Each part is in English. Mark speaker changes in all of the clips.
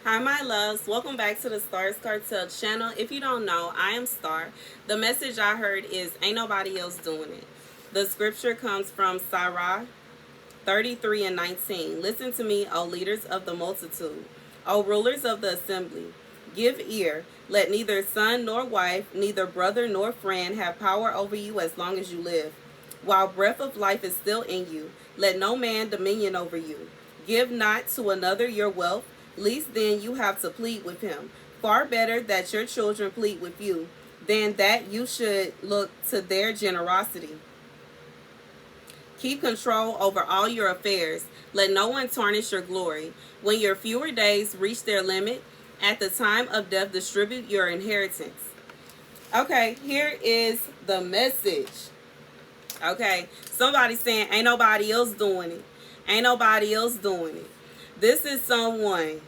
Speaker 1: Hi, my loves. Welcome back to the Starscartel channel. If you don't know, I am Star. The message I heard is ain't nobody else doing it. The scripture comes from Sirach 33 and 19. Listen to me, O leaders of the multitude, O rulers of the assembly. Give ear. Let neither son nor wife, neither brother nor friend have power over you as long as you live. While breath of life is still in you, let no man dominion over you. Give not to another your wealth, least then you have to plead with him. Far better that your children plead with you than that you should look to their generosity. Keep control over all your affairs. Let no one tarnish your glory. When your fewer days reach their limit, at the time of death, distribute your inheritance. Okay, here is the message. Okay, somebody saying ain't nobody else doing it. Ain't nobody else doing it. This is someone.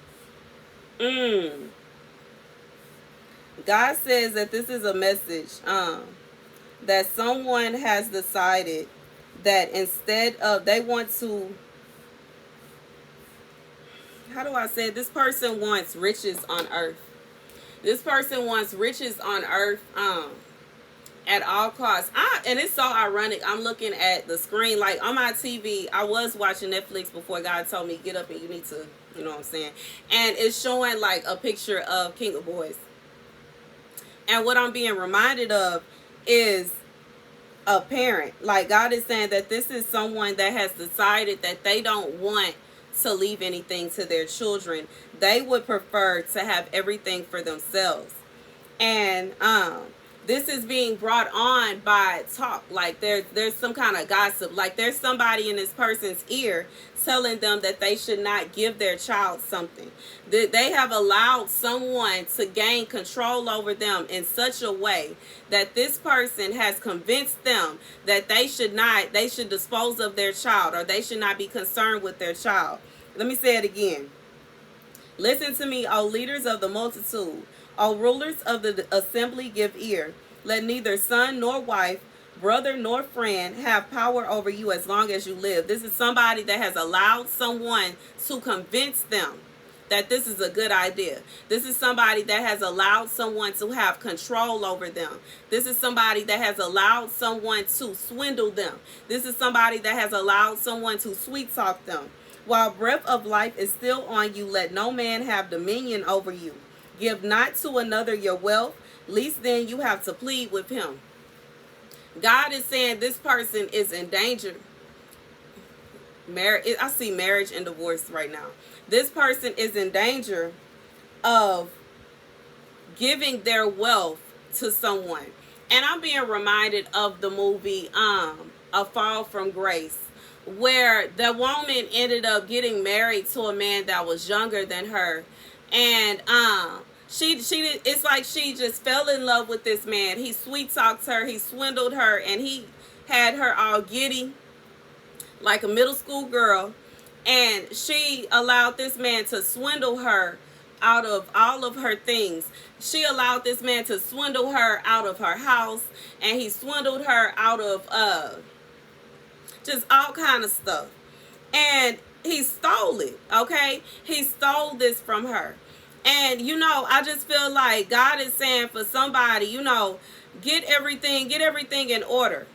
Speaker 1: God says that this is a message that someone has decided that instead of they want to, how do I say it? This person wants riches on earth. This person wants riches on earth at all costs. And it's so ironic. I'm looking at the screen like on my TV. I was watching Netflix before God told me get up and you need to, you know what I'm saying? And it's showing like a picture of King of Boys. And what I'm being reminded of is a parent. Like God is saying that this is someone that has decided that they don't want to leave anything to their children. They would prefer to have everything for themselves. And this is being brought on by talk. Like there's some kind of gossip. Like there's somebody in this person's ear telling them that they should not give their child something. That they have allowed someone to gain control over them in such a way that this person has convinced them that they should dispose of their child, or they should not be concerned with their child. Let me say it again. Listen to me, O leaders of the multitude, O rulers of the assembly, give ear. Let neither son nor wife, brother nor friend have power over you as long as you live. This is somebody that has allowed someone to convince them that this is a good idea. This is somebody that has allowed someone to have control over them. This is somebody that has allowed someone to swindle them. This is somebody that has allowed someone to sweet talk them. While breath of life is still on you, let no man have dominion over you. Give not to another your wealth, least then you have to plead with him. God is saying this person is in danger. I see marriage and divorce right now. This person is in danger of giving their wealth to someone. And I'm being reminded of the movie A Fall from Grace, where the woman ended up getting married to a man that was younger than her. And it's like she just fell in love with this man. He sweet talked her, he swindled her, and he had her all giddy like a middle school girl. And she allowed this man to swindle her out of all of her things. She allowed this man to swindle her out of her house, and he swindled her out of just all kind of stuff. And he stole it, okay? He stole this from her. And, I just feel like God is saying for somebody, get everything in order.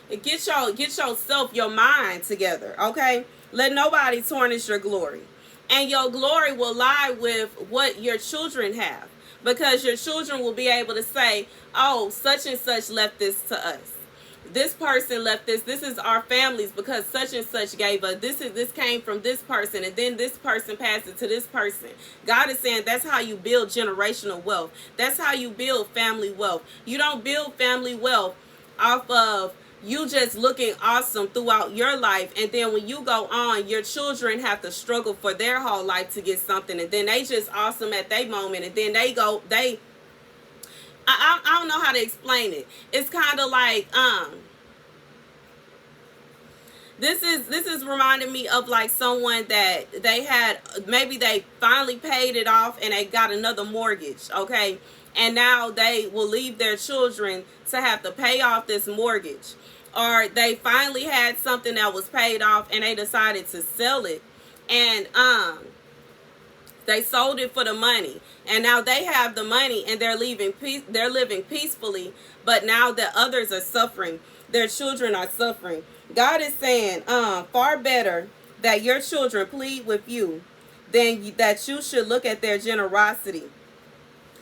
Speaker 1: Get yourself, your mind together, okay? Let nobody tarnish your glory. And your glory will lie with what your children have. Because your children will be able to say, oh, such and such left this to us. This person left this. This is our families because such and such gave us. This came from this person, and then this person passed it to this person. God is saying that's how you build generational wealth. That's how you build family wealth. You don't build family wealth off of you just looking awesome throughout your life, and then when you go on, your children have to struggle for their whole life to get something, and then they just awesome at their moment, and then I don't know how to explain it. It's kind of like this is reminding me of like someone that maybe they finally paid it off and they got another mortgage, okay? And now they will leave their children to have to pay off this mortgage. Or they finally had something that was paid off and they decided to sell it. And They sold it for the money, and now they have the money, and they're living peacefully. But now that others are suffering, their children are suffering. God is saying, far better that your children plead with you than that you should look at their generosity.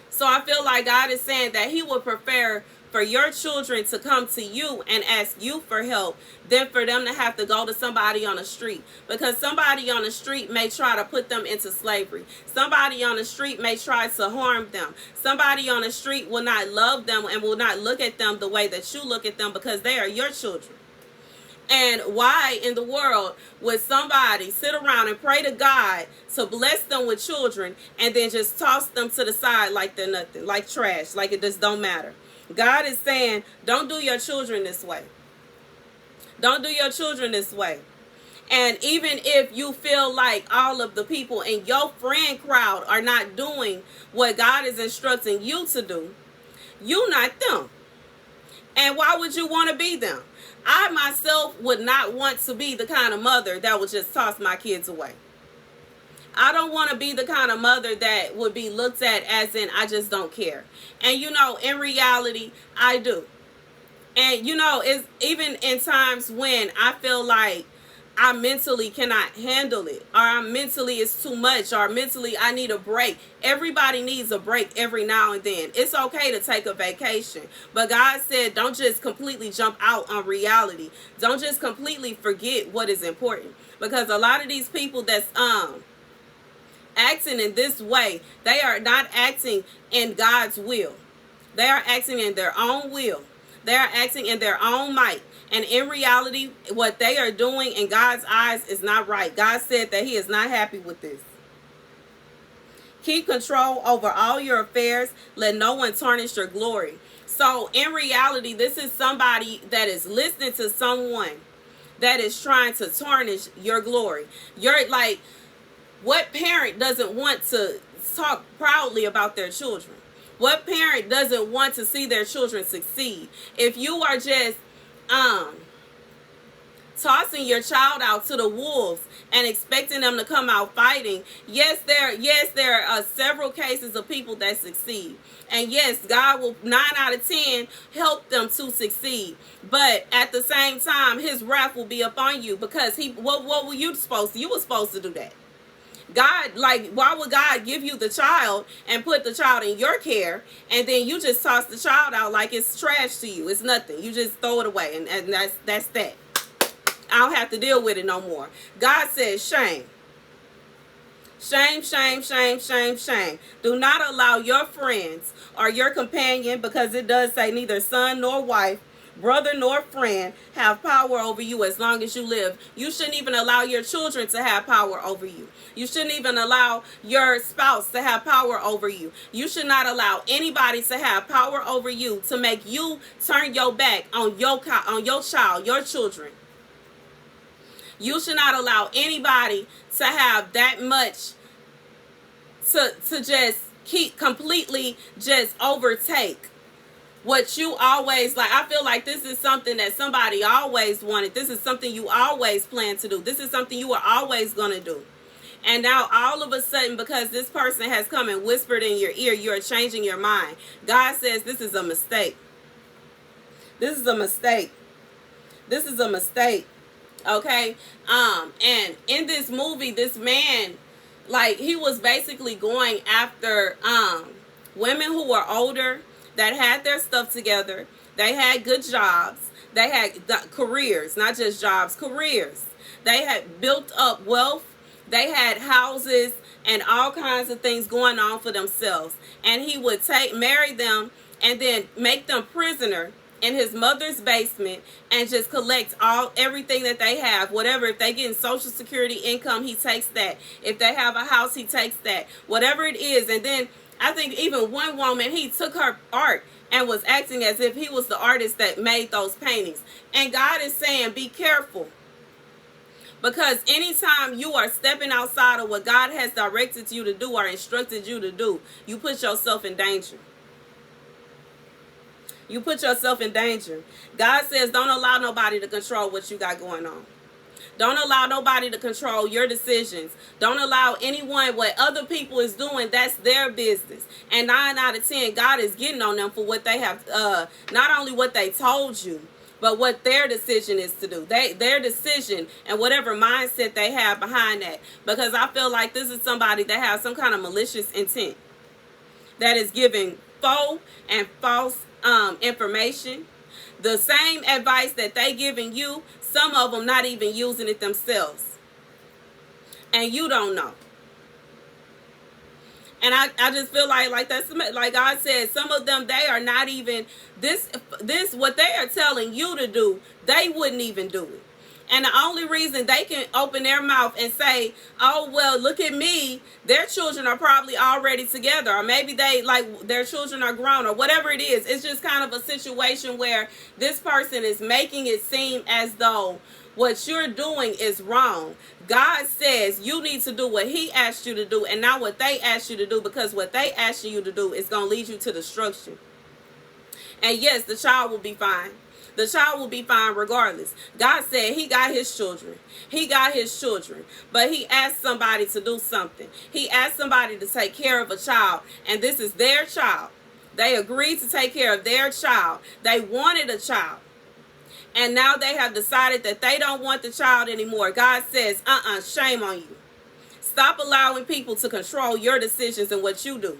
Speaker 1: So I feel like God is saying that he would prefer for your children to come to you and ask you for help than for them to have to go to somebody on the street. Because somebody on the street may try to put them into slavery. Somebody on the street may try to harm them. Somebody on the street will not love them and will not look at them the way that you look at them, because they are your children. And why in the world would somebody sit around and pray to God to bless them with children and then just toss them to the side like they're nothing, like trash, like it just don't matter? God is saying, don't do your children this way. Don't do your children this way. And even if you feel like all of the people in your friend crowd are not doing what God is instructing you to do, you not them. And why would you want to be them? I myself would not want to be the kind of mother that would just toss my kids away. I don't want to be the kind of mother that would be looked at as in, I just don't care. And you know, in reality, I do. And you know, it's even in times when I feel like I mentally cannot handle it, or mentally it's too much, or mentally I need a break. Everybody needs a break every now and then. It's okay to take a vacation. But God said, don't just completely jump out on reality. Don't just completely forget what is important. Because a lot of these people that's acting in this way, they are not acting in God's will. They are acting in their own will. They are acting in their own might. And in reality, what they are doing in God's eyes is not right. God said that he is not happy with this. Keep control over all your affairs. Let no one tarnish your glory. So in reality, this is somebody that is listening to someone that is trying to tarnish your glory. You're like, what parent doesn't want to talk proudly about their children? What parent doesn't want to see their children succeed? If you are just tossing your child out to the wolves and expecting them to come out fighting, yes, there are several cases of people that succeed. And yes, God will 9 out of 10 help them to succeed. But at the same time, his wrath will be upon you, because what were you supposed to? You were supposed to do that. God, like, why would God give you the child and put the child in your care, and then you just toss the child out like it's trash to you? It's nothing. You just throw it away, and that's that. I don't have to deal with it no more. God says shame. Shame, shame, shame, shame, shame. Do not allow your friends or your companion, because it does say neither son nor wife, brother nor friend have power over you as long as you live. You shouldn't even allow your children to have power over you. You shouldn't even allow your spouse to have power over you. You should not allow anybody to have power over you to make you turn your back on your child, your children. You should not allow anybody to have that much to just keep completely just overtake what you always like. I feel like this is something that somebody always wanted. This is something you always plan to do. This is something you were always going to do. And now all of a sudden, because this person has come and whispered in your ear, you're changing your mind. God says this is a mistake. This is a mistake. This is a mistake. Okay? And in this movie, this man, like, he was basically going after women who were older, that had their stuff together. They had good jobs. They had careers, not just jobs, careers. They had built up wealth. They had houses and all kinds of things going on for themselves. And he would marry them and then make them prisoner in his mother's basement and just collect everything that they have. Whatever, if they get Social Security income, he takes that. If they have a house, he takes that. Whatever it is. And then I think even one woman, he took her art and was acting as if he was the artist that made those paintings. And God is saying, be careful. Because anytime you are stepping outside of what God has directed you to do or instructed you to do, you put yourself in danger. You put yourself in danger. God says don't allow nobody to control what you got going on. Don't allow nobody to control your decisions. Don't allow anyone, what other people is doing, that's their business. And 9 out of 10, God is getting on them for what they have, not only what they told you, but what their decision is to do. Their decision and whatever mindset they have behind that. Because I feel like this is somebody that has some kind of malicious intent, that is giving faux and false information. The same advice that they giving you, some of them not even using it themselves. And you don't know. And I just feel like that's, like God said, some of them, they are not even, this what they are telling you to do, they wouldn't even do it. And the only reason they can open their mouth and say, oh, well, look at me, their children are probably already together, or maybe they, like, their children are grown, or whatever it is. It's just kind of a situation where this person is making it seem as though what you're doing is wrong. God says you need to do what he asked you to do and not what they asked you to do, because what they asked you to do is going to lead you to destruction. And yes, the child will be fine. The child will be fine regardless. God said he got his children. He got his children. But he asked somebody to do something. He asked somebody to take care of a child. And this is their child. They agreed to take care of their child. They wanted a child. And now they have decided that they don't want the child anymore. God says, shame on you. Stop allowing people to control your decisions and what you do.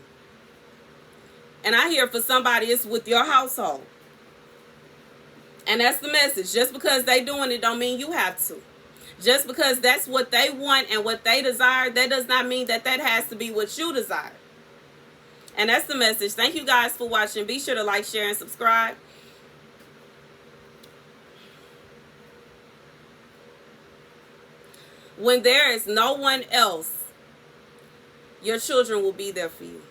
Speaker 1: And I hear for somebody, it's with your household. And that's the message. Just because they doing it don't mean you have to. Just because that's what they want and what they desire, that does not mean that that has to be what you desire. And that's the message. Thank you guys for watching. Be sure to like, share, and subscribe. When there is no one else, your children will be there for you.